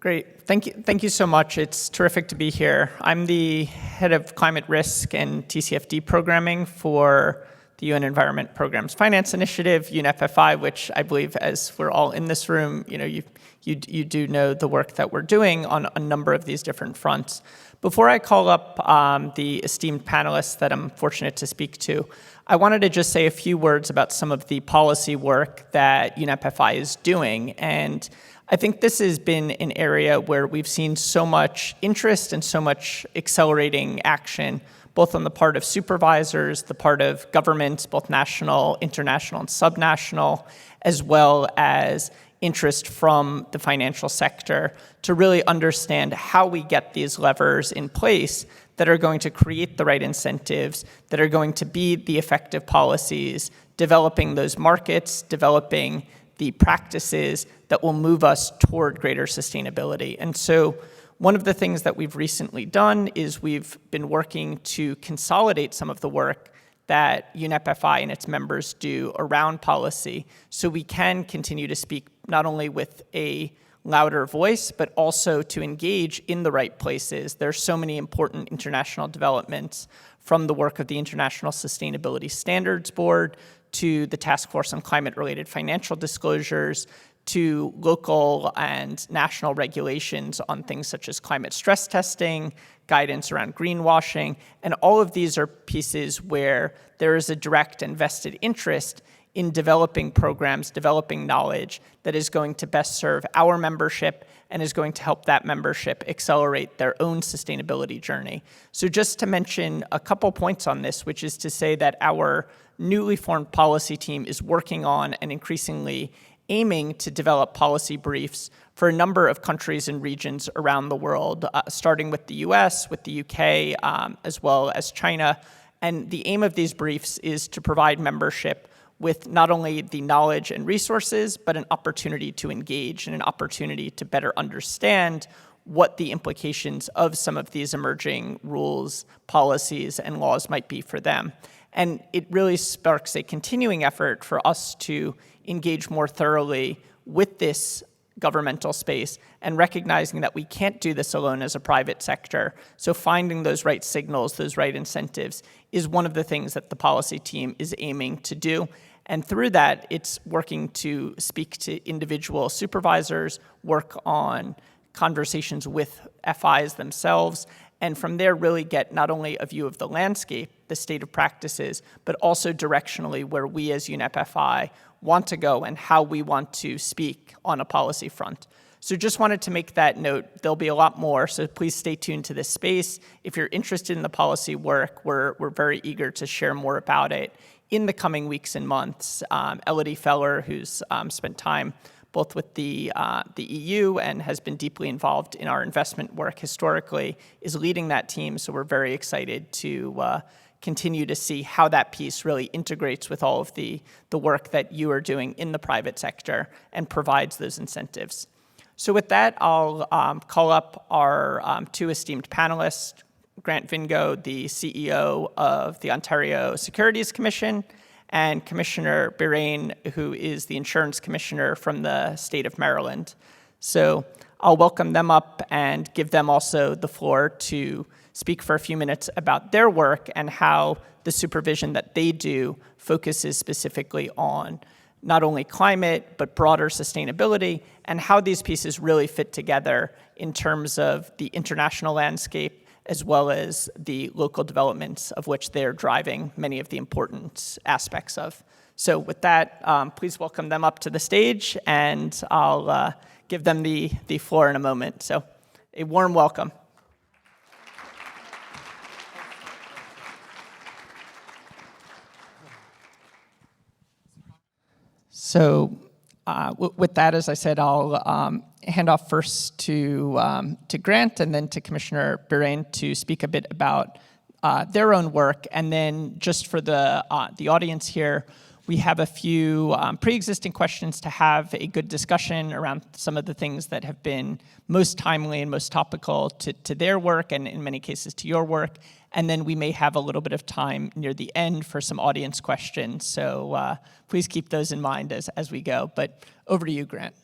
Great. Thank you so much. It's terrific to be here. I'm the head of climate risk and TCFD programming for the UN Environment Programs Finance Initiative, UNEP, which I believe, as we're all in this room, you do know the work that we're doing on a number of these different fronts. Before I call up the esteemed panelists that I'm fortunate to speak to, I wanted to just say a few words about some of the policy work that UNEP is doing. And I think this has been an area where we've seen so much interest and so much accelerating action, both on the part of supervisors, the part of governments, both national, international, and subnational, as well as interest from the financial sector to really understand how we get these levers in place that are going to create the right incentives, that are going to be the effective policies, developing those markets, developing the practices that will move us toward greater sustainability. And so one of the things that we've recently done is we've been working to consolidate some of the work that UNEP and its members do around policy so we can continue to speak not only with a louder voice, but also to engage in the right places. There's so many important international developments from the work of the International Sustainability Standards Board to the Task Force on Climate-Related Financial Disclosures, to local and national regulations on things such as climate stress testing, guidance around greenwashing, and all of these are pieces where there is a direct and vested interest in developing programs, developing knowledge that is going to best serve our membership and is going to help that membership accelerate their own sustainability journey. So just to mention a couple points on this, which is to say that our newly formed policy team is working on and increasingly aiming to develop policy briefs for a number of countries and regions around the world, starting with the US, with the UK, as well as China. And the aim of these briefs is to provide membership with not only the knowledge and resources, but an opportunity to engage and an opportunity to better understand what the implications of some of these emerging rules, policies, and laws might be for them. And it really sparks a continuing effort for us to engage more thoroughly with this governmental space and recognizing that we can't do this alone as a private sector. So finding those right signals, those right incentives is one of the things that the policy team is aiming to do. And through that, it's working to speak to individual supervisors, work on conversations with FIs themselves, and from there really get not only a view of the landscape, the state of practices, but also directionally where we as UNEP want to go and how we want to speak on a policy front. So just wanted to make that note. There'll be a lot more, so please stay tuned to this space. If you're interested in the policy work, we're very eager to share more about it in the coming weeks and months. Elodie Feller, who's spent time both with the EU and has been deeply involved in our investment work historically, is leading that team. So we're very excited to continue to see how that piece really integrates with all of the work that you are doing in the private sector and provides those incentives. So with that, I'll call up our two esteemed panelists, Grant Vingo, the CEO of the Ontario Securities Commission, and Commissioner Birain, who is the Insurance Commissioner from the state of Maryland. So I'll welcome them up and give them also the floor to speak for a few minutes about their work and how the supervision that they do focuses specifically on not only climate, but broader sustainability, and how these pieces really fit together in terms of the international landscape, as well as the local developments of which they're driving many of the important aspects of. So with that, please welcome them up to the stage, and I'll give them the floor in a moment. So a warm welcome. So with that, as I said, I'll hand off first to Grant and then to Commissioner Birain to speak a bit about their own work. And then just for the audience here, we have a few pre-existing questions to have a good discussion around some of the things that have been most timely and most topical to their work and in many cases to your work. And then we may have a little bit of time near the end for some audience questions. So please keep those in mind as we go. But over to you, Grant.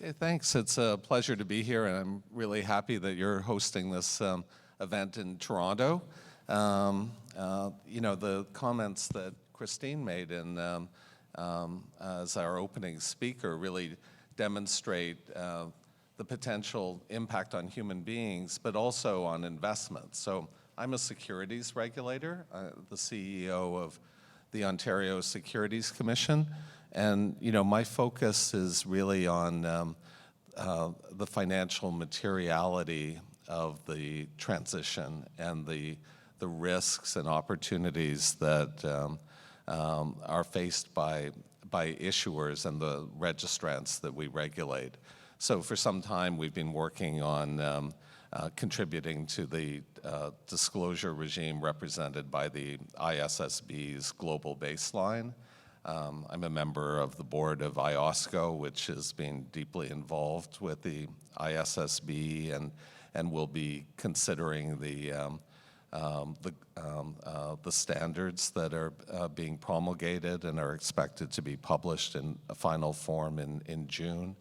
Okay, thanks. It's a pleasure to be here, and I'm really happy that you're hosting this event in Toronto. The comments that Christine made as our opening speaker really demonstrate the potential impact on human beings, but also on investments. So I'm a securities regulator, the CEO of the Ontario Securities Commission, and my focus is really on the financial materiality of the transition and the risks and opportunities that are faced by issuers and the registrants that we regulate. So for some time we've been working on contributing to the disclosure regime represented by the ISSB's global baseline. I'm a member of the board of IOSCO, which has been deeply involved with the ISSB and will be considering the standards that are being promulgated and are expected to be published in a final form in June.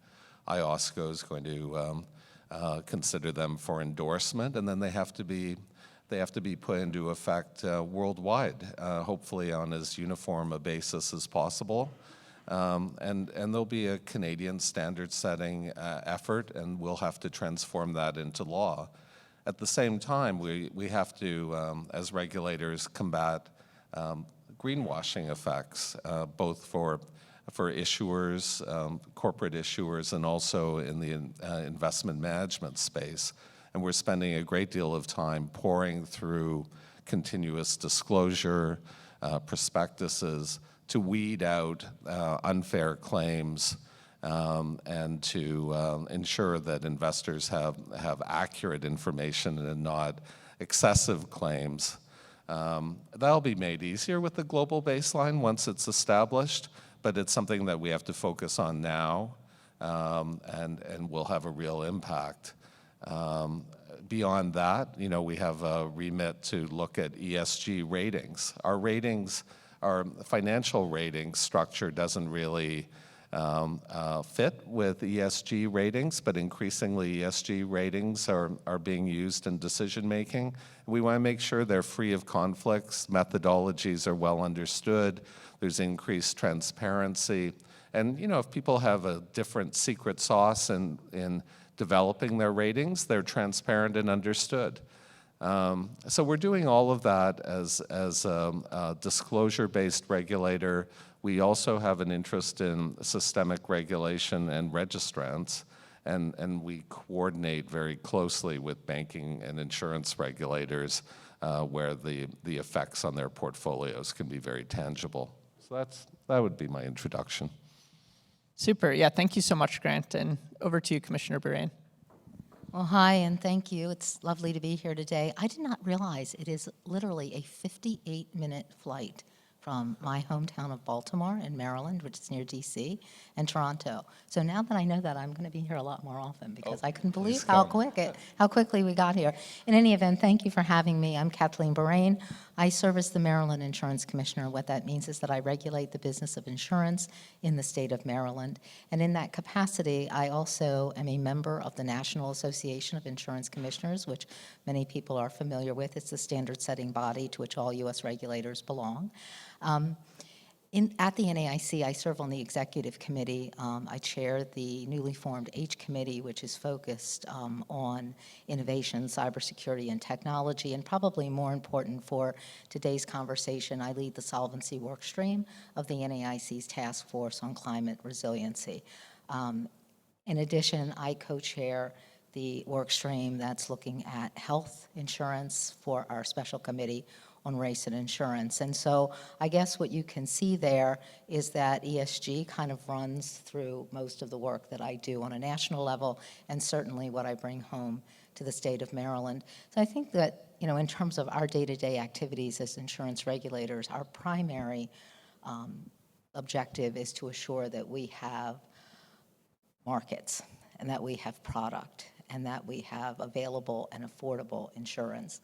IOSCO is going to consider them for endorsement, and then they have to be put into effect worldwide, hopefully on as uniform a basis as possible. And there'll be a Canadian standard-setting effort, and we'll have to transform that into law. At the same time, we have to, as regulators, combat greenwashing effects, both for issuers, corporate issuers, and also in the investment management space. And we're spending a great deal of time poring through continuous disclosure prospectuses to weed out unfair claims and to ensure that investors have accurate information and not excessive claims. That'll be made easier with the global baseline once it's established, but it's something that we have to focus on now and will have a real impact. Beyond that, we have a remit to look at ESG ratings. Our financial rating structure doesn't really fit with ESG ratings, but increasingly ESG ratings are being used in decision making. We want to make sure they're free of conflicts, methodologies are well understood, there's increased transparency, and if people have a different secret sauce in developing their ratings, they're transparent and understood. So we're doing all of that as a disclosure-based regulator. We also have an interest in systemic regulation and registrants, and we coordinate very closely with banking and insurance regulators where the effects on their portfolios can be very tangible. So that would be my introduction. Super. Yeah, thank you so much, Grant. And over to you, Commissioner Burain. Well, hi, and thank you. It's lovely to be here today. I did not realize it is literally a 58-minute flight from my hometown of Baltimore in Maryland, which is near D.C., and Toronto. So now that I know that, I'm going to be here a lot more often because I couldn't believe how quickly we got here. In any event, thank you for having me. I'm Kathleen Burain. I serve as the Maryland Insurance Commissioner. What that means is that I regulate the business of insurance in the state of Maryland. And in that capacity, I also am a member of the National Association of Insurance Commissioners, which many people are familiar with. It's the standard-setting body to which all U.S. regulators belong. At the NAIC, I serve on the executive committee. I chair the newly formed H committee, which is focused on innovation, cybersecurity, and technology. And probably more important for today's conversation, I lead the solvency work stream of the NAIC's task force on climate resiliency. In addition, I co-chair the work stream that's looking at health insurance for our special committee on race and insurance. And so I guess what you can see there is that ESG kind of runs through most of the work that I do on a national level, and certainly what I bring home to the state of Maryland. So I think that, in terms of our day-to-day activities as insurance regulators, our primary objective is to assure that we have markets and that we have product and that we have available and affordable insurance.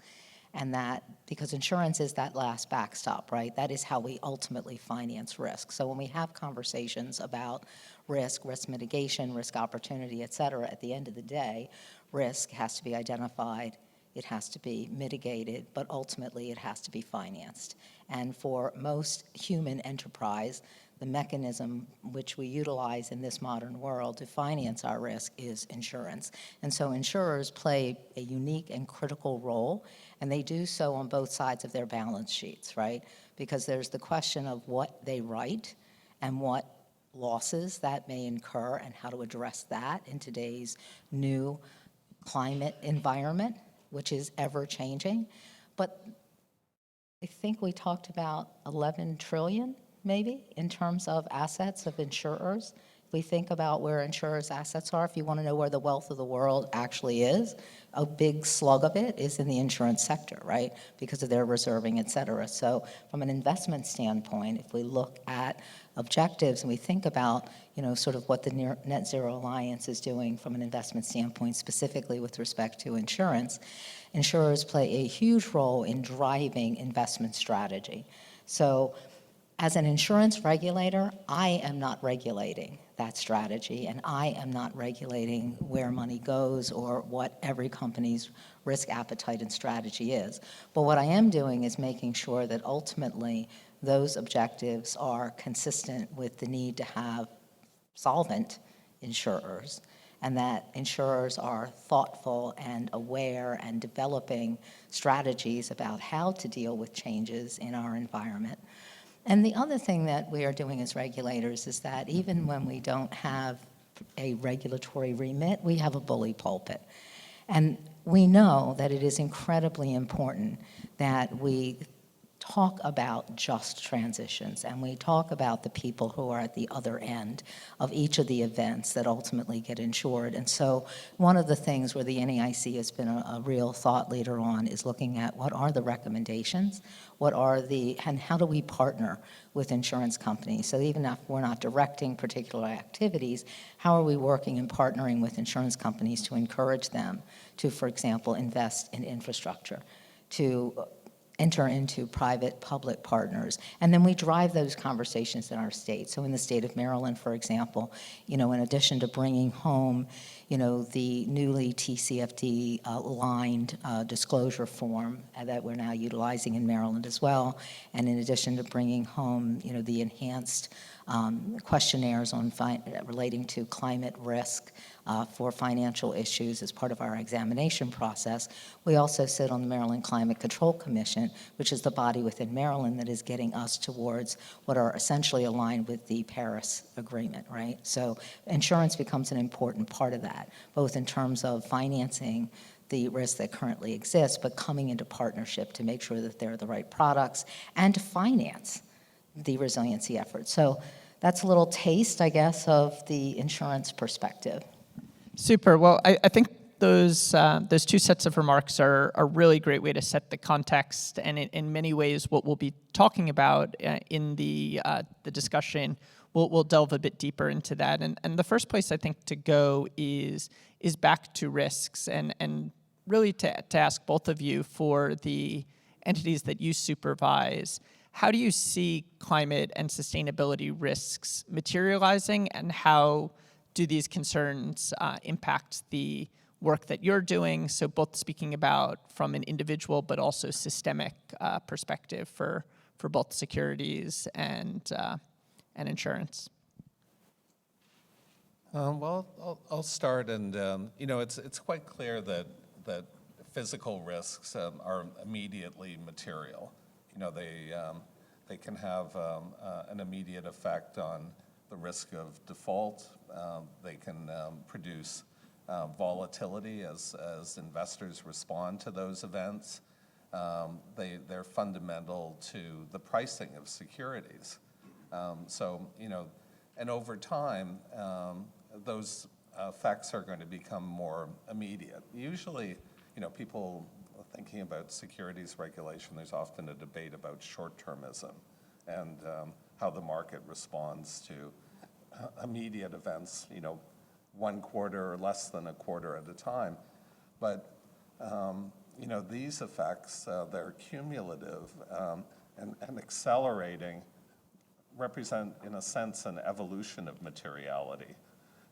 And that, because insurance is that last backstop, right? That is how we ultimately finance risk. So when we have conversations about risk mitigation, risk opportunity, et cetera, at the end of the day, risk has to be identified, it has to be mitigated, but ultimately it has to be financed. And for most human enterprise, the mechanism which we utilize in this modern world to finance our risk is insurance. And so insurers play a unique and critical role, and they do so on both sides of their balance sheets, right? Because there's the question of what they write and what losses that may incur and how to address that in today's new climate environment, which is ever changing. But I think we talked about 11 trillion maybe in terms of assets of insurers. If we think about where insurers' assets are, if you want to know where the wealth of the world actually is, a big slug of it is in the insurance sector, right? Because of their reserving, et cetera. So from an investment standpoint, if we look at objectives and we think about, sort of what the Net Zero Alliance is doing from an investment standpoint, specifically with respect to insurance, insurers play a huge role in driving investment strategy. So as an insurance regulator, I am not regulating that strategy, and I am not regulating where money goes or what every company's risk appetite and strategy is. But what I am doing is making sure that ultimately those objectives are consistent with the need to have solvent insurers, and that insurers are thoughtful and aware and developing strategies about how to deal with changes in our environment. And the other thing that we are doing as regulators is that even when we don't have a regulatory remit, we have a bully pulpit. And we know that it is incredibly important that we talk about just transitions, and we talk about the people who are at the other end of each of the events that ultimately get insured. And so one of the things where the NAIC has been a real thought leader on is looking at what are the recommendations, and how do we partner with insurance companies? So even if we're not directing particular activities, how are we working and partnering with insurance companies to encourage them to, for example, invest in infrastructure, to enter into private-public partners. And then we drive those conversations in our state. So in the state of Maryland, for example, in addition to bringing home, the newly TCFD aligned disclosure form that we're now utilizing in Maryland as well, and in addition to bringing home, the enhanced questionnaires on relating to climate risk for financial issues as part of our examination process. We also sit on the Maryland Climate Control Commission, which is the body within Maryland that is getting us towards what are essentially aligned with the Paris Agreement, right? So insurance becomes an important part of that, both in terms of financing the risks that currently exist, but coming into partnership to make sure that they're the right products and to finance the resiliency efforts. So that's a little taste, I guess, of the insurance perspective. Super. Well, I think those two sets of remarks are a really great way to set the context, and in many ways, what we'll be talking about in the discussion, we'll delve a bit deeper into that. And the first place I think to go is back to risks, and really to ask both of you, for the entities that you supervise, how do you see climate and sustainability risks materializing, and how do these concerns impact the work that you're doing? So both speaking about from an individual but also systemic perspective for both securities and insurance. Well, I'll start, and it's quite clear that physical risks are immediately material. They can have an immediate effect on the risk of default. They can produce volatility as investors respond to those events. They're fundamental to the pricing of securities. And over time, those effects are going to become more immediate. Usually, people thinking about securities regulation, there's often a debate about short-termism and how the market responds to immediate events, 1 quarter or less than a quarter at a time. But, these effects, they're cumulative and accelerating, represent, in a sense, an evolution of materiality,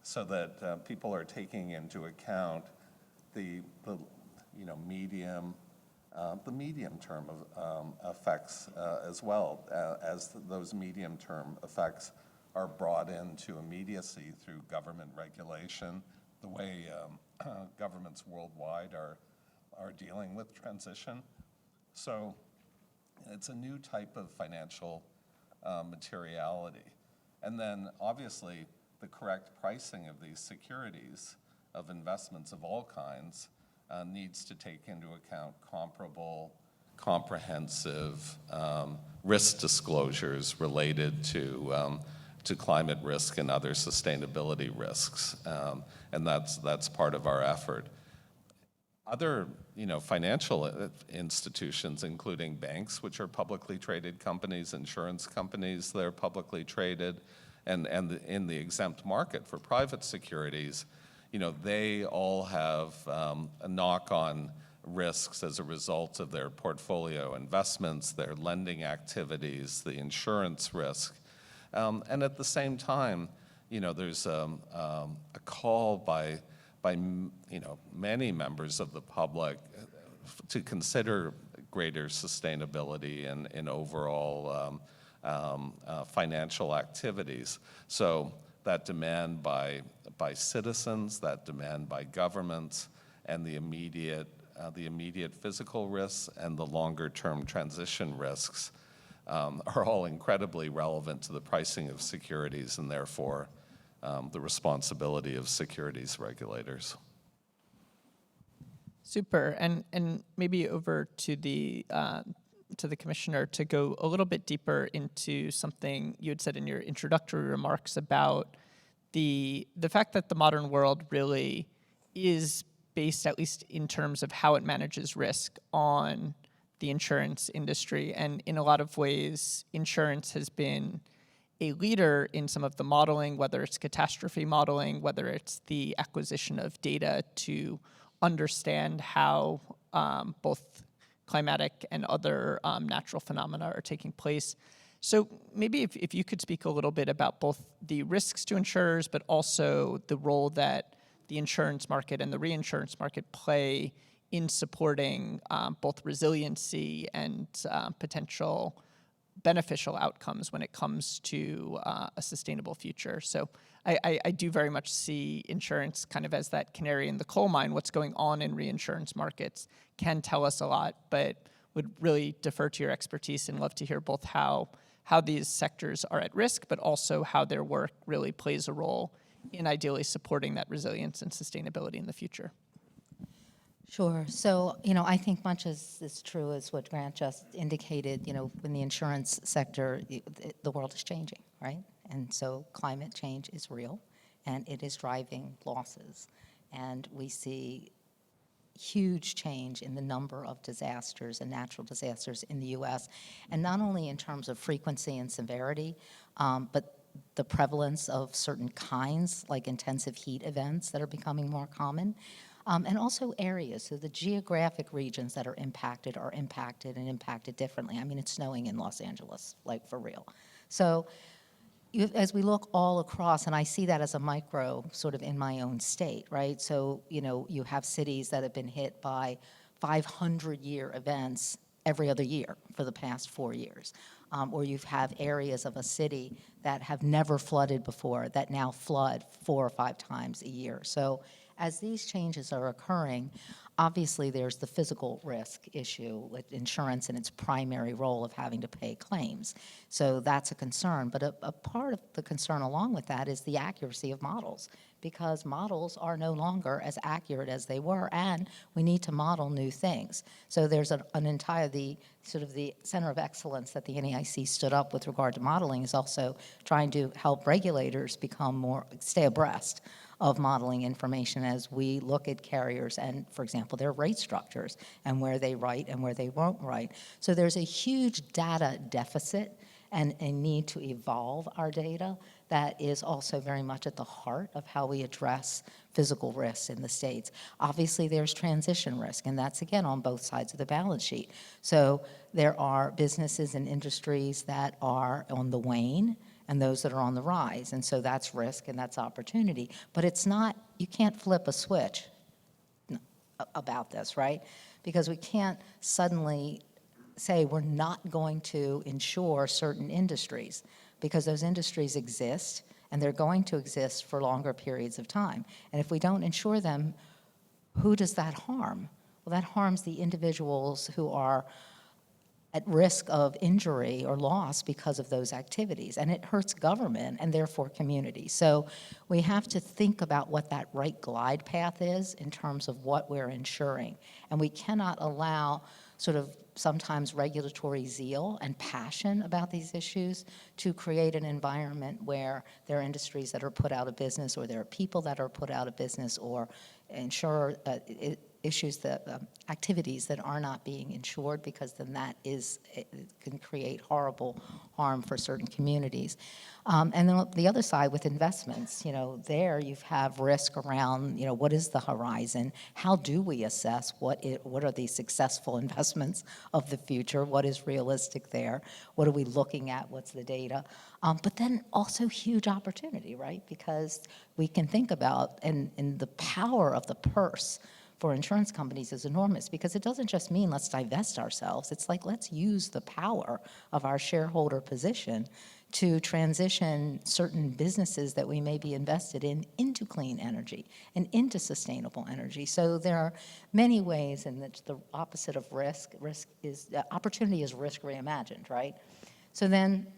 so that people are taking into account the medium-term effects as well, as those medium-term effects are brought into immediacy through government regulation, the way governments worldwide are dealing with transition. So it's a new type of financial materiality. And then obviously the correct pricing of these securities, of investments of all kinds, needs to take into account comparable, comprehensive risk disclosures related to climate risk and other sustainability risks. And that's part of our effort. Other financial institutions, including banks, which are publicly traded companies, insurance companies that are publicly traded, and in the exempt market for private securities, they all have knock-on risks as a result of their portfolio investments, their lending activities, the insurance risk. And at the same time, there's a call by many members of the public to consider greater sustainability in overall financial activities. So that demand by citizens, that demand by governments, and the immediate physical risks and the longer-term transition risks are all incredibly relevant to the pricing of securities, and therefore the responsibility of securities regulators. Super, and maybe over to the commissioner to go a little bit deeper into something you had said in your introductory remarks about the fact that the modern world really is based, at least in terms of how it manages risk, on the insurance industry. And in a lot of ways, insurance has been a leader in some of the modeling, whether it's catastrophe modeling, whether it's the acquisition of data to understand how both climatic and other natural phenomena are taking place. So maybe if you could speak a little bit about both the risks to insurers, but also the role that the insurance market and the reinsurance market play in supporting both resiliency and potential beneficial outcomes when it comes to a sustainable future. So I do very much see insurance kind of as that canary in the coal mine. What's going on in reinsurance markets can tell us a lot, but would really defer to your expertise and love to hear both how these sectors are at risk, but also how their work really plays a role in ideally supporting that resilience and sustainability in the future. Sure. So, I think much is true as what Grant just indicated. In the insurance sector, the world is changing, right? And so climate change is real, and it is driving losses. And we see huge change in the number of disasters and natural disasters in the U.S., and not only in terms of frequency and severity, but the prevalence of certain kinds, like intensive heat events that are becoming more common. And also areas, so the geographic regions that are impacted and impacted differently. I mean, it's snowing in Los Angeles, like for real. So as we look all across, and I see that as a micro sort of in my own state, right? So, you have cities that have been hit by 500-year events every other year for the past 4 years. Or you have areas of a city that have never flooded before that now flood 4 or 5 times a year. So as these changes are occurring, obviously there's the physical risk issue with insurance and its primary role of having to pay claims. So that's a concern. But a part of the concern along with that is the accuracy of models, because models are no longer as accurate as they were, and we need to model new things. So there's an entire, the center of excellence that the NAIC stood up with regard to modeling is also trying to help regulators stay abreast of modeling information as we look at carriers and, for example, their rate structures and where they write and where they won't write. So there's a huge data deficit and a need to evolve our data that is also very much at the heart of how we address physical risks in the states. Obviously, there's transition risk, and that's, again, on both sides of the balance sheet. So there are businesses and industries that are on the wane and those that are on the rise, and so that's risk and that's opportunity. But it's not, you can't flip a switch about this, right? Because we can't suddenly say we're not going to insure certain industries, because those industries exist and they're going to exist for longer periods of time. And if we don't insure them, who does that harm? Well, that harms the individuals who are at risk of injury or loss because of those activities. And it hurts government and therefore communities. So we have to think about what that right glide path is in terms of what we're insuring. And we cannot allow sort of sometimes regulatory zeal and passion about these issues to create an environment where there are industries that are put out of business, or there are people that are put out of business, or insurer issues that activities that are not being insured, because then that can create horrible harm for certain communities. And then the other side with investments, there you have risk around, what is the horizon? How do we assess what are the successful investments of the future? What is realistic there? What are we looking at? What's the data? But then also huge opportunity, right? Because we can think about, and the power of the purse for insurance companies is enormous, because it doesn't just mean let's divest ourselves. It's like, let's use the power of our shareholder position to transition certain businesses that we may be invested in into clean energy and into sustainable energy. So there are many ways in which the opposite of opportunity is risk reimagined, right? So then,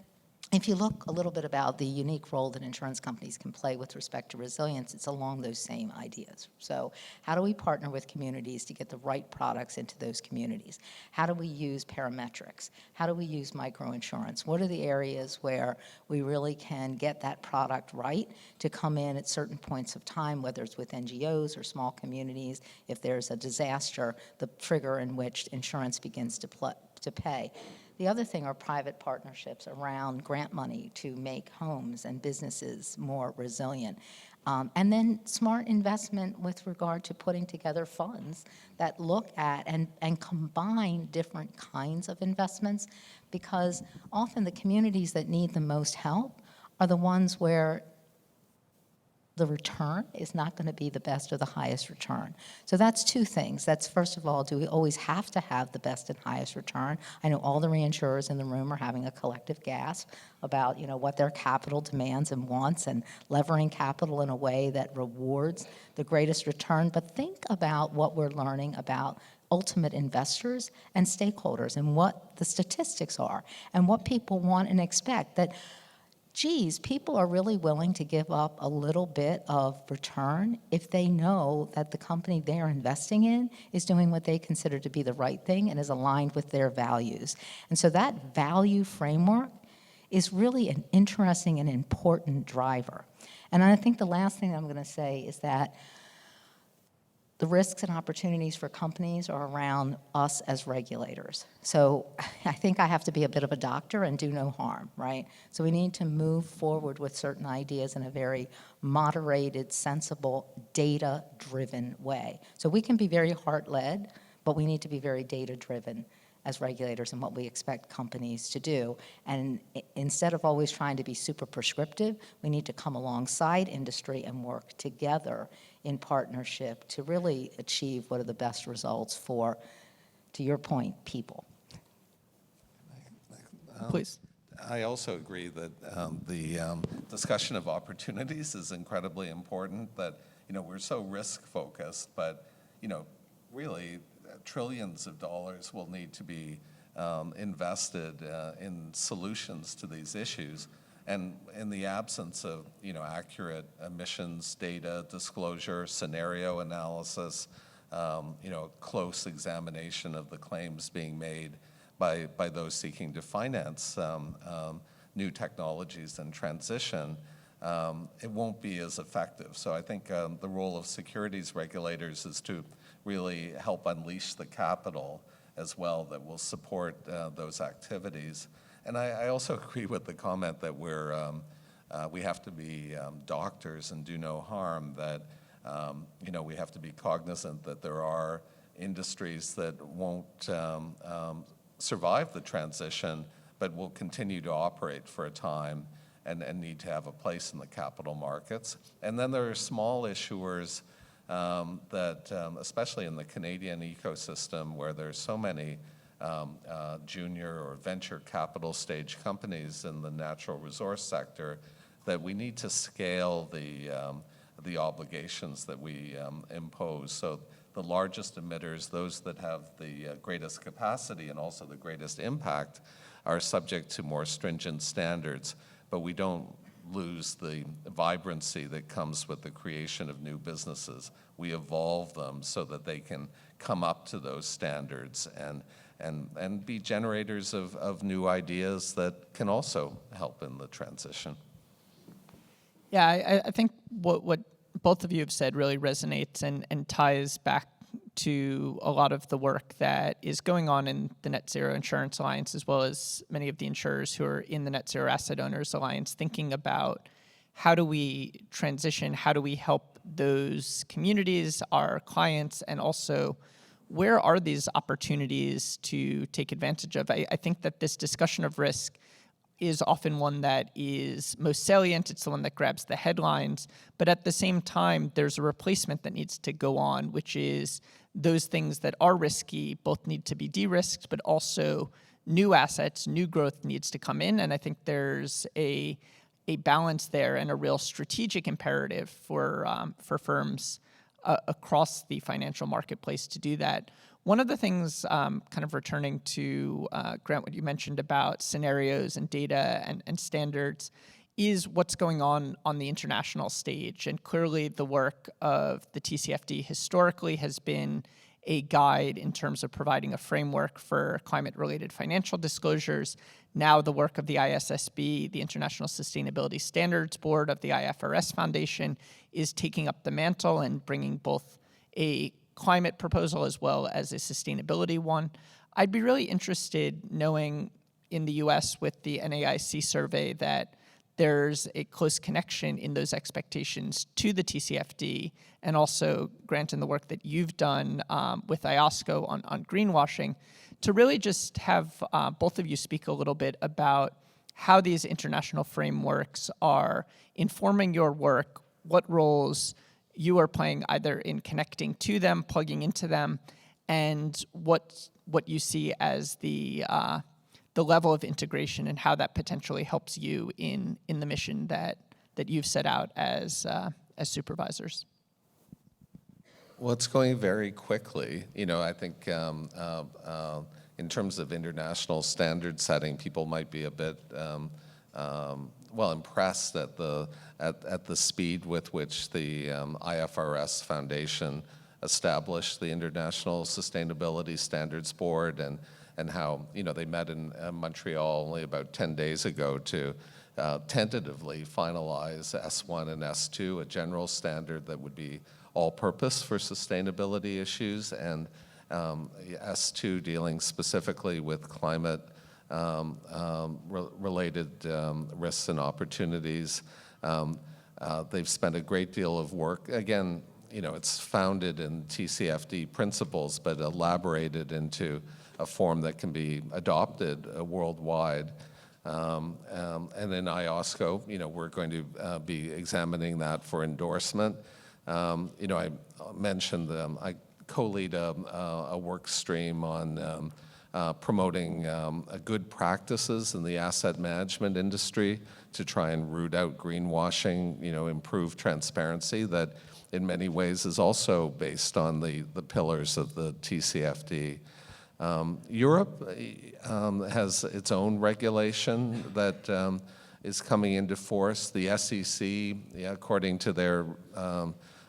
if you look a little bit about the unique role that insurance companies can play with respect to resilience, it's along those same ideas. So how do we partner with communities to get the right products into those communities? How do we use parametrics? How do we use microinsurance? What are the areas where we really can get that product right to come in at certain points of time, whether it's with NGOs or small communities? If there's a disaster, the trigger in which insurance begins to pay. The other thing are private partnerships around grant money to make homes and businesses more resilient. And then smart investment with regard to putting together funds that look at and combine different kinds of investments, because often the communities that need the most help are the ones where the return is not going to be the best or the highest return. So that's two things. That's, first of all, do we always have to have the best and highest return? I know all the reinsurers in the room are having a collective gasp about, what their capital demands and wants, and levering capital in a way that rewards the greatest return. But think about what we're learning about ultimate investors and stakeholders, and what the statistics are, and what people want and expect. That, geez, people are really willing to give up a little bit of return if they know that the company they're investing in is doing what they consider to be the right thing and is aligned with their values. And so that value framework is really an interesting and important driver. And I think the last thing I'm going to say is that the risks and opportunities for companies are around us as regulators. So I think I have to be a bit of a doctor and do no harm, right? So we need to move forward with certain ideas in a very moderated, sensible, data-driven way. So we can be very heart-led, but we need to be very data-driven as regulators and what we expect companies to do. And instead of always trying to be super prescriptive, we need to come alongside industry and work together in partnership to really achieve what are the best results for, to your point, people. Please. I also agree that the discussion of opportunities is incredibly important, that, we're so risk-focused, but, really, trillions of dollars will need to be invested in solutions to these issues. And in the absence of, accurate emissions data, disclosure, scenario analysis, close examination of the claims being made by those seeking to finance new technologies and transition, it won't be as effective. So I think the role of securities regulators is to really help unleash the capital as well that will support those activities. And I also agree with the comment that we have to be doctors and do no harm, that we have to be cognizant that there are industries that won't survive the transition, but will continue to operate for a time and need to have a place in the capital markets. And then there are small issuers that, especially in the Canadian ecosystem, where there's so many junior or venture capital stage companies in the natural resource sector, that we need to scale the obligations that we impose. So the largest emitters, those that have the greatest capacity and also the greatest impact, are subject to more stringent standards, but we don't lose the vibrancy that comes with the creation of new businesses. We evolve them so that they can come up to those standards and be generators of new ideas that can also help in the transition. Yeah, I think what both of you have said really resonates and ties back to a lot of the work that is going on in the Net Zero Insurance Alliance, as well as many of the insurers who are in the Net Zero Asset Owners Alliance, thinking about how do we transition, how do we help those communities, our clients, and also where are these opportunities to take advantage of? I think that this discussion of risk is often one that is most salient. It's the one that grabs the headlines. But at the same time, there's a replacement that needs to go on, which is those things that are risky both need to be de-risked, but also new assets, new growth needs to come in. And I think there's a balance there and a real strategic imperative for firms across the financial marketplace to do that. One of the things, kind of returning to, Grant, what you mentioned about scenarios and data and standards, is what's going on the international stage. And clearly the work of the TCFD historically has been a guide in terms of providing a framework for climate-related financial disclosures. Now the work of the ISSB, the International Sustainability Standards Board of the IFRS Foundation, is taking up the mantle and bringing both a climate proposal as well as a sustainability one. I'd be really interested knowing in the US with the NAIC survey that there's a close connection in those expectations to the TCFD, and also, Grant, in the work that you've done with IOSCO on greenwashing, to really just have both of you speak a little bit about how these international frameworks are informing your work, what roles you are playing either in connecting to them, plugging into them, and what you see as the level of integration and how that potentially helps you in the mission that you've set out as supervisors. Well, it's going very quickly. I think in terms of international standard setting, people might be a bit impressed at the speed with which the IFRS Foundation established the International Sustainability Standards Board, and how they met in Montreal only about 10 days ago to tentatively finalize S1 and S2, a general standard that would be all-purpose for sustainability issues, and S2 dealing specifically with climate related risks and opportunities. They've spent a great deal of work. Again, it's founded in TCFD principles, but elaborated into a form that can be adopted worldwide. And in IOSCO, we're going to be examining that for endorsement. I mentioned I co-lead a work stream on promoting good practices in the asset management industry to try and root out greenwashing, improve transparency that in many ways is also based on the pillars of the TCFD. Europe has its own regulation that is coming into force. The SEC, according to their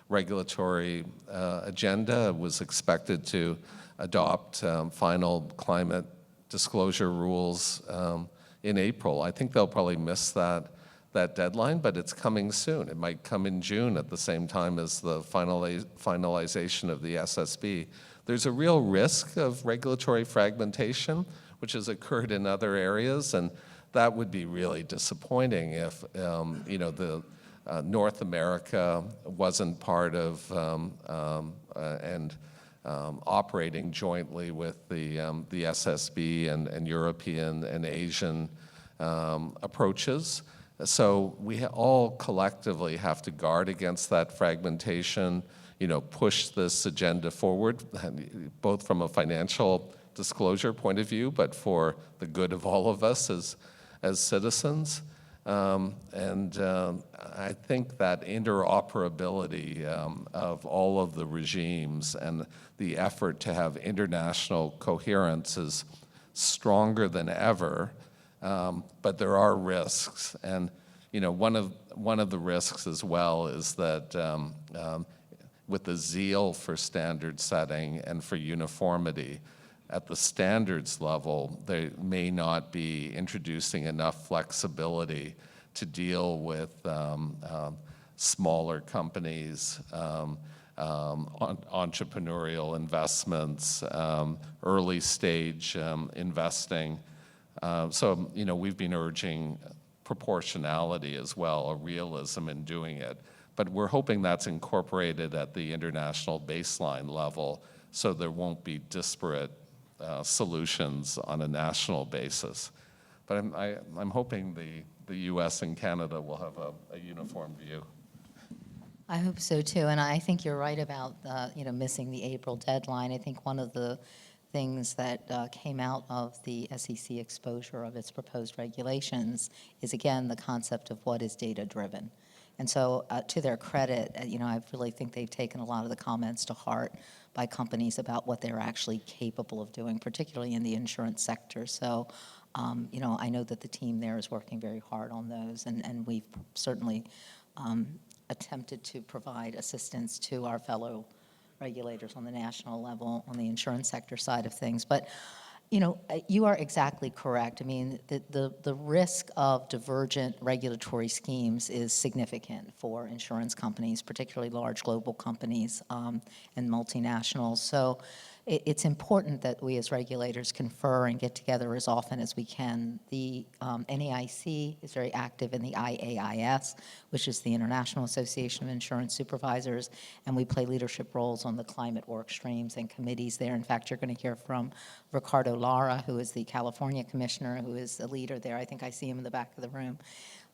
regulatory agenda, was expected to adopt final climate disclosure rules in April. I think they'll probably miss that deadline, but it's coming soon. It might come in June at the same time as the finalization of the SSB. There's a real risk of regulatory fragmentation which has occurred in other areas, and that would be really disappointing if the North America wasn't part of and operating jointly with the SSB and European and Asian approaches. So we all collectively have to guard against that fragmentation, push this agenda forward, both from a financial disclosure point of view, but for the good of all of us as citizens. I think that interoperability of all of the regimes and the effort to have international coherence is stronger than ever, but there are risks. And one of the risks as well is that with the zeal for standard setting and for uniformity, at the standards level, they may not be introducing enough flexibility to deal with smaller companies, entrepreneurial investments, early stage investing. So we've been urging proportionality as well, a realism in doing it. But we're hoping that's incorporated at the international baseline level so there won't be disparate solutions on a national basis. But I'm hoping the US and Canada will have a uniform view. I hope so too, and I think you're right about missing the April deadline. I think one of the things that came out of the SEC exposure of its proposed regulations is, again, the concept of what is data-driven. And so to their credit, I really think they've taken a lot of the comments to heart by companies about what they're actually capable of doing, particularly in the insurance sector. So, I know that the team there is working very hard on those, and we've certainly attempted to provide assistance to our fellow regulators on the national level on the insurance sector side of things. But you are exactly correct. I mean, the risk of divergent regulatory schemes is significant for insurance companies, particularly large global companies and multinationals. So it's important that we as regulators confer and get together as often as we can. The NAIC is very active in the IAIS, which is the International Association of Insurance Supervisors, and we play leadership roles on the climate work streams and committees there. In fact, you're going to hear from Ricardo Lara, who is the California commissioner, who is a leader there. I think I see him in the back of the room.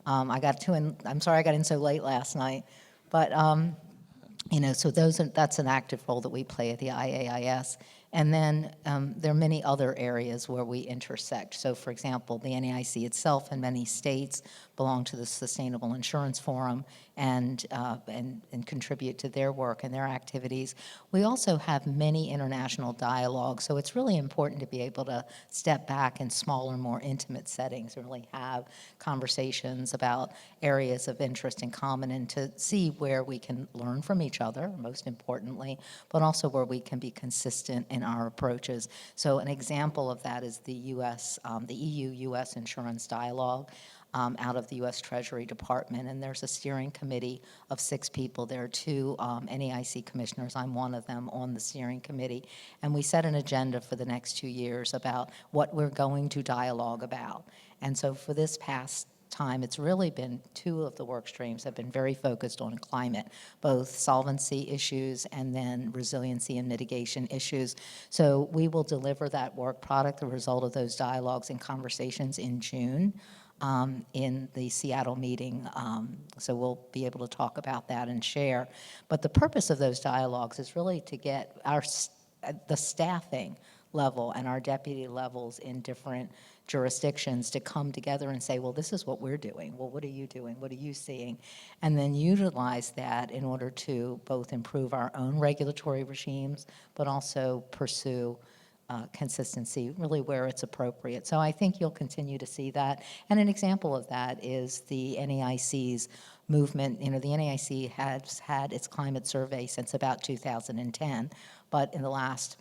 I'm sorry I got in so late last night, but so that's an active role that we play at the IAIS. And then there are many other areas where we intersect. So, for example, the NAIC itself and many states belong to the Sustainable Insurance Forum and contribute to their work and their activities. We also have many international dialogues, so it's really important to be able to step back in smaller, more intimate settings and really have conversations about areas of interest in common and to see where we can learn from each other, most importantly, but also where we can be consistent in our approaches. So an example of that is the EU-US Insurance Dialogue out of the U.S. Treasury Department, and there's a steering committee of 6 people. There are 2 NAIC commissioners. I'm one of them on the steering committee, and we set an agenda for the next 2 years about what we're going to dialogue about. And so for this past time, it's really been 2 of the work streams have been very focused on climate, both solvency issues and then resiliency and mitigation issues. So we will deliver that work product, the result of those dialogues and conversations, in June in the Seattle meeting. So we'll be able to talk about that and share. But the purpose of those dialogues is really to get the staffing level and our deputy levels in different jurisdictions to come together and say, well, this is what we're doing. Well, what are you doing? What are you seeing? And then utilize that in order to both improve our own regulatory regimes, but also pursue consistency really where it's appropriate. So I think you'll continue to see that. And an example of that is the NAIC's movement. The NAIC has had its climate survey since about 2010, but in the last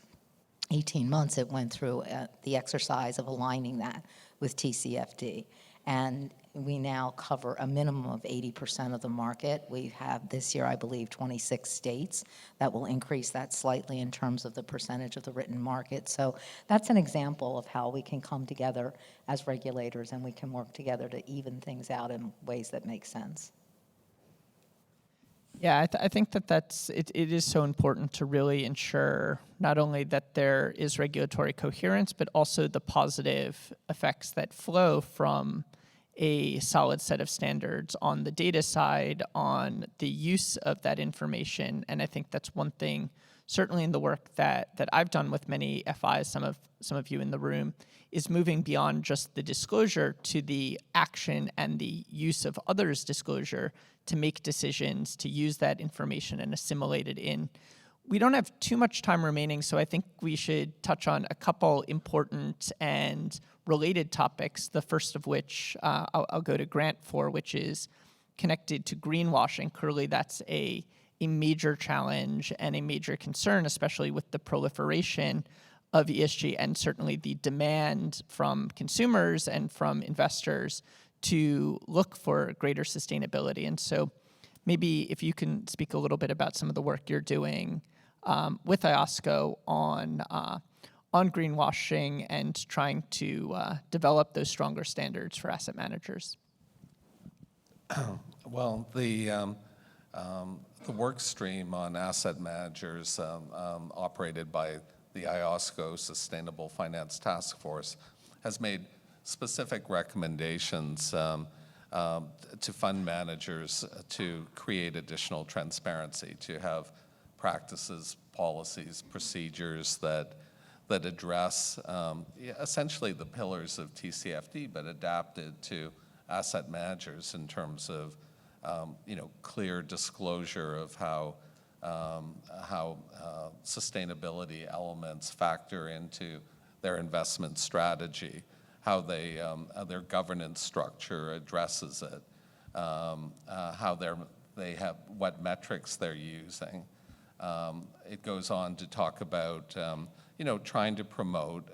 18 months, it went through the exercise of aligning that with TCFD. And we now cover a minimum of 80% of the market. We have this year, I believe, 26 states. That will increase that slightly in terms of the percentage of the written market. So that's an example of how we can come together as regulators and we can work together to even things out in ways that make sense. Yeah, I think it is so important to really ensure not only that there is regulatory coherence, but also the positive effects that flow from a solid set of standards on the data side, on the use of that information. And I think that's one thing, certainly in the work that I've done with many FIs, some of you in the room, is moving beyond just the disclosure to the action and the use of others' disclosure to make decisions, to use that information and assimilate it in. We don't have too much time remaining, so I think we should touch on a couple important and related topics, the first of which I'll go to Grant for, which is connected to greenwashing. Clearly, that's a major challenge and a major concern, especially with the proliferation of ESG and certainly the demand from consumers and from investors to look for greater sustainability. And so maybe if you can speak a little bit about some of the work you're doing with IOSCO on greenwashing and trying to develop those stronger standards for asset managers. Well, the work stream on asset managers operated by the IOSCO Sustainable Finance Task Force has made specific recommendations to fund managers to create additional transparency, to have practices, policies, procedures that address essentially the pillars of TCFD, but adapted to asset managers in terms of clear disclosure of how sustainability elements factor into their investment strategy, how their governance structure addresses it, what metrics they're using. It goes on to talk about trying to promote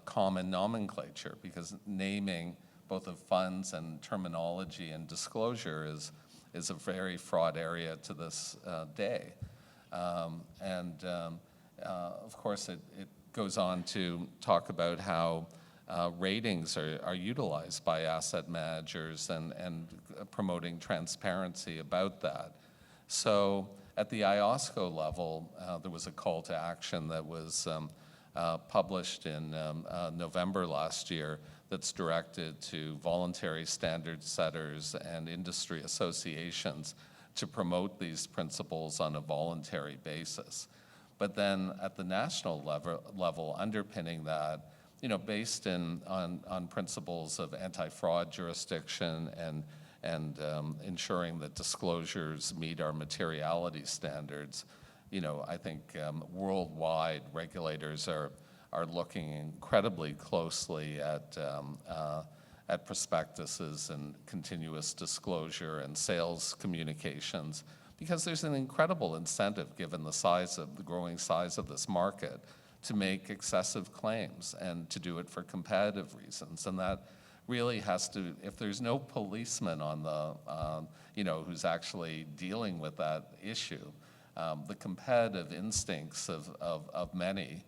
common nomenclature, because naming both of funds and terminology and disclosure is a very fraught area to this day. Of course, it goes on to talk about how ratings are utilized by asset managers and promoting transparency about that. So at the IOSCO level, there was a call to action that was published in November last year that's directed to voluntary standard setters and industry associations to promote these principles on a voluntary basis. But then at the national level underpinning that, based on principles of anti-fraud jurisdiction and ensuring that disclosures meet our materiality standards, I think worldwide regulators are looking incredibly closely at prospectuses and continuous disclosure and sales communications, because there's an incredible incentive, given the growing size of this market, to make excessive claims and to do it for competitive reasons. And that really has to, if there's no policeman on who's actually dealing with that issue, the competitive instincts of many,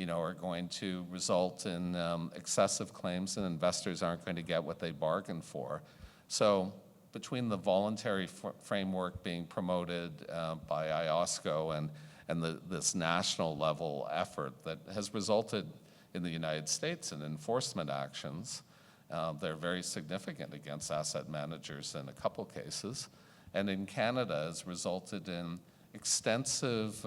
are going to result in excessive claims, and investors aren't going to get what they bargained for. So between the voluntary framework being promoted by IOSCO and this national level effort that has resulted in the United States in enforcement actions, they're very significant against asset managers in a couple cases, and in Canada has resulted in extensive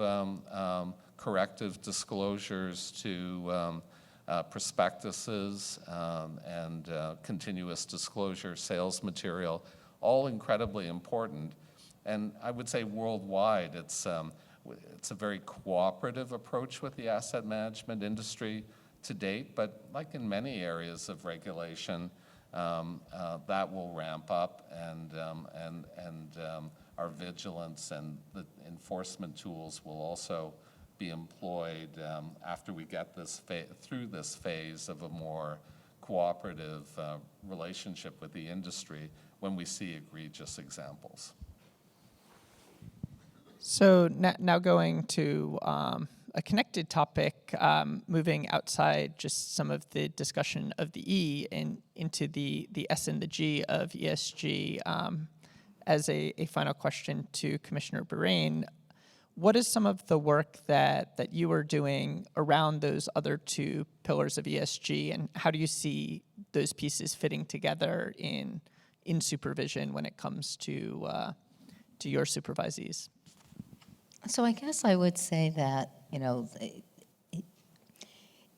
corrective disclosures to prospectuses and continuous disclosure sales material, all incredibly important. And I would say worldwide, it's a very cooperative approach with the asset management industry to date, but like in many areas of regulation, that will ramp up, and our vigilance and the enforcement tools will also be employed after we get through this phase of a more cooperative relationship with the industry when we see egregious examples. So now going to a connected topic, moving outside just some of the discussion of the E and into the S and the G of ESG. As a final question to Commissioner Bahrain, what is some of the work that you are doing around those other two pillars of ESG, and how do you see those pieces fitting together in supervision when it comes to your supervisees? So I guess I would say that,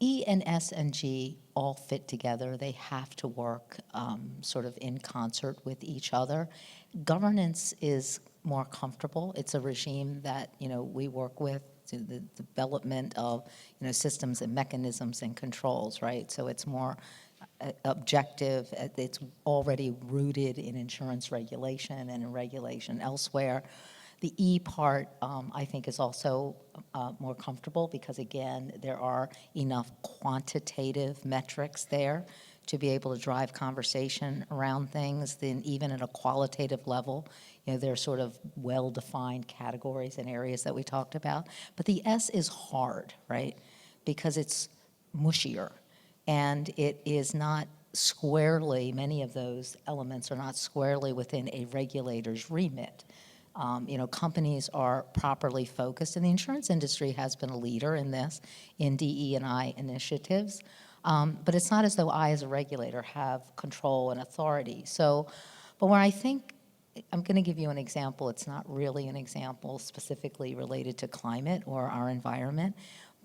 E and S and G all fit together. They have to work sort of in concert with each other. Governance is more comfortable. It's a regime that, we work with to the development of, systems and mechanisms and controls, right? So it's more objective. It's already rooted in insurance regulation and in regulation elsewhere. The E part, I think, is also more comfortable because, again, there are enough quantitative metrics there to be able to drive conversation around things. Then even at a qualitative level, there are sort of well-defined categories and areas that we talked about. But the S is hard, right? Because it's mushier. And it is not squarely, many of those elements are not squarely within a regulator's remit. Companies are properly focused, and the insurance industry has been a leader in this, in DE&I initiatives. But it's not as though I, as a regulator, have control and authority. But where I think, I'm going to give you an example. It's not really an example specifically related to climate or our environment,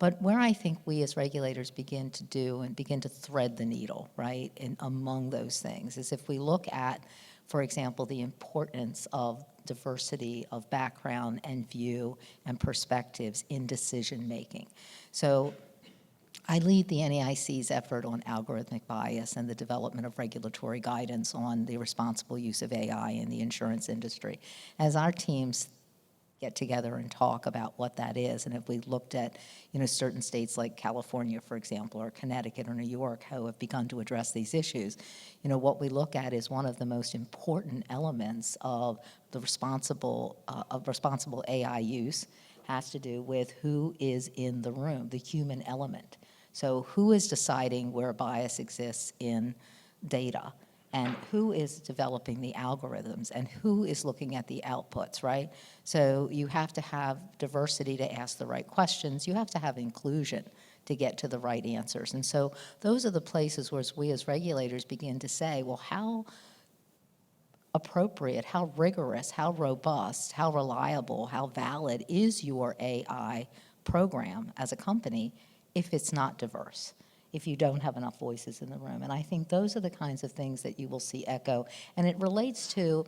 but where I think we as regulators begin to thread the needle, right, among those things, is if we look at, for example, the importance of diversity of background and view and perspectives in decision making. So I lead the NAIC's effort on algorithmic bias and the development of regulatory guidance on the responsible use of AI in the insurance industry. As our teams get together and talk about what that is, and if we looked at certain states like California, for example, or Connecticut or New York, who have begun to address these issues, what we look at is one of the most important elements of the responsible AI use has to do with who is in the room, the human element. So who is deciding where bias exists in data, and who is developing the algorithms, and who is looking at the outputs, right? So you have to have diversity to ask the right questions. You have to have inclusion to get to the right answers. And so those are the places where we as regulators begin to say, well, how appropriate, how rigorous, how robust, how reliable, how valid is your AI program as a company if it's not diverse, if you don't have enough voices in the room? And I think those are the kinds of things that you will see echo. And it relates to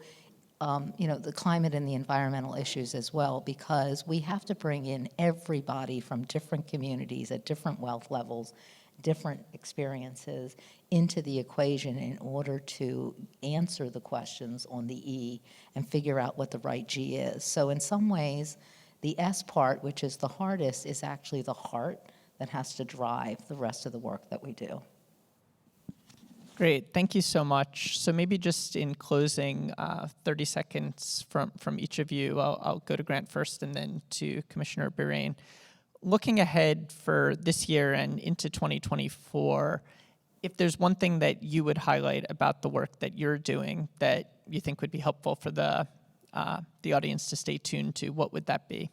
the climate and the environmental issues as well, because we have to bring in everybody from different communities at different wealth levels, different experiences into the equation in order to answer the questions on the E and figure out what the right G is. So in some ways, the S part, which is the hardest, is actually the heart that has to drive the rest of the work that we do. Great, thank you so much. So maybe just in closing, 30 seconds from each of you. I'll go to Grant first and then to Commissioner Bahrain. Looking ahead for this year and into 2024, if there's one thing that you would highlight about the work that you're doing that you think would be helpful for the audience to stay tuned to, what would that be?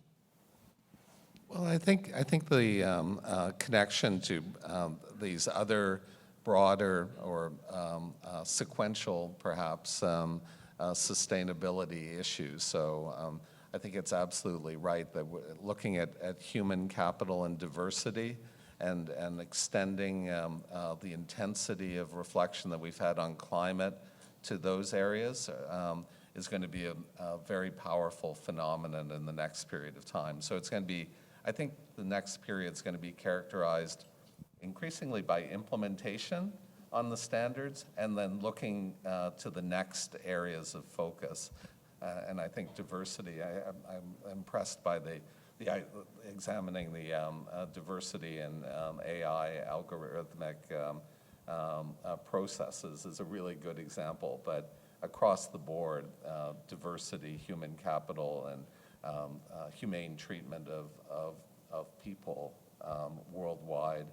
Well, I think the connection to these other broader or sequential, perhaps, sustainability issues. So I think it's absolutely right that we're looking at human capital and diversity and extending the intensity of reflection that we've had on climate to those areas is going to be a very powerful phenomenon in the next period of time. So it's going to be, I think the next period is going to be characterized increasingly by implementation on the standards and then looking to the next areas of focus. And I think diversity, I'm impressed by examining the diversity in AI algorithmic processes is a really good example, but across the board, diversity, human capital, and humane treatment of people worldwide,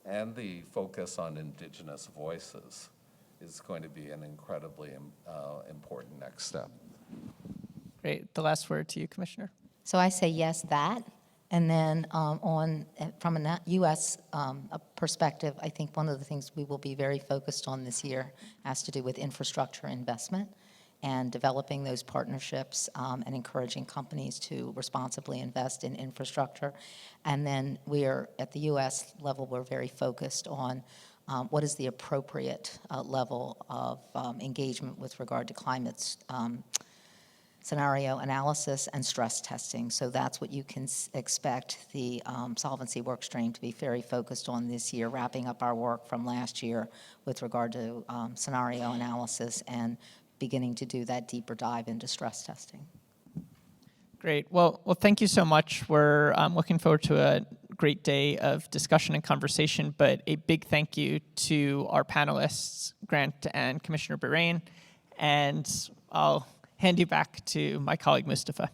and the focus on indigenous voices is going to be an incredibly important next step. Great. The last word to you, Commissioner. So I say yes, that. And then from a U.S. Perspective, I think one of the things we will be very focused on this year has to do with infrastructure investment and developing those partnerships and encouraging companies to responsibly invest in infrastructure. And then we are, at the U.S. level, we're very focused on what is the appropriate level of engagement with regard to climate scenario analysis and stress testing. So that's what you can expect the solvency work stream to be very focused on this year, wrapping up our work from last year with regard to scenario analysis and beginning to do that deeper dive into stress testing. Great. Well, thank you so much. We're looking forward to a great day of discussion and conversation, but a big thank you to our panelists, Grant and Commissioner Bahrain, and I'll hand you back to my colleague, Mustafa.